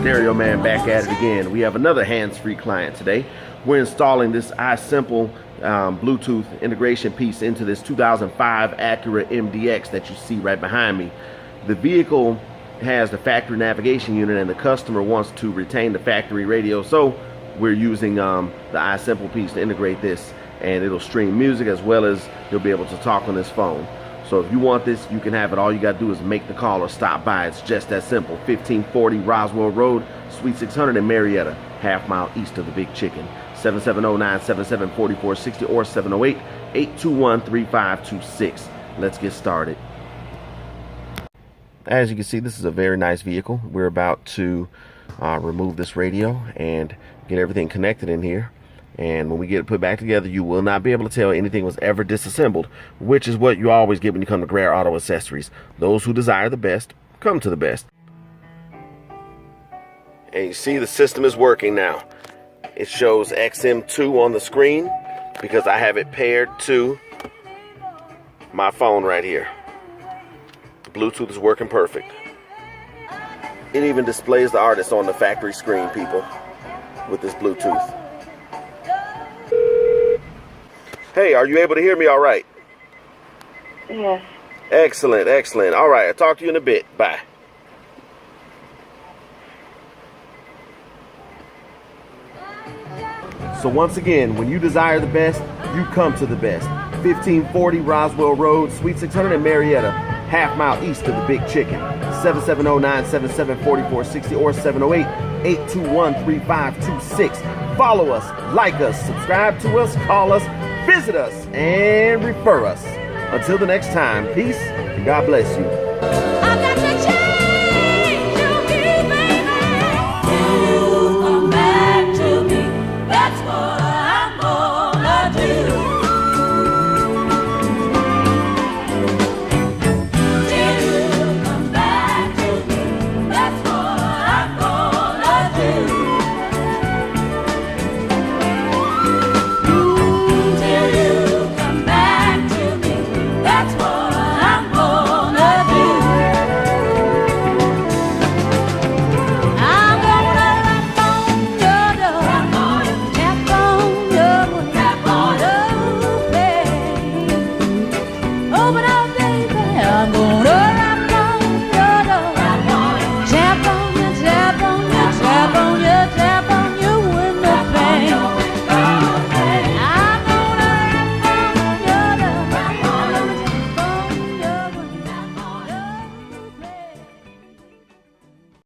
Stereo Man back at it again. We have another hands-free client today. We're installing this iSimple Bluetooth integration piece into this 2005 Acura MDX that you see right behind me. The vehicle has the factory navigation unit and the customer wants to retain the factory radio, so we're using the iSimple piece to integrate this, and it'll stream music as well as you'll be able to talk on this phone. So if you want this, you can have it. All you got to do is make the call or stop by. It's just that simple. 1540 Roswell Road, Suite 600 in Marietta, half-mile east of the Big Chicken. 770-977-4460 or 708-821-3526. Let's get started. As you can see, this is a very nice vehicle. We're about to remove this radio and get everything connected in here. And when we get it put back together, you will not be able to tell anything was ever disassembled, which is what you always get when you come to Greer Auto Accessories. Those who desire the best, come to the best. And you see the system is working now. It shows XM2 on the screen because I have it paired to my phone right here. The Bluetooth is working perfect. It even displays the artist on the factory screen, people, with this Bluetooth. Hey, are you able to hear me all right? Yes. Excellent, excellent. All right, I'll talk to you in a bit. Bye. So once again, when you desire the best, you come to the best. 1540 Roswell Road, Suite 600 in Marietta, half-mile east of the Big Chicken. 770-977-4460 or 708-821-3526. Follow us, like us, subscribe to us, call us, visit us, and refer us. Until the next time, peace and God bless you.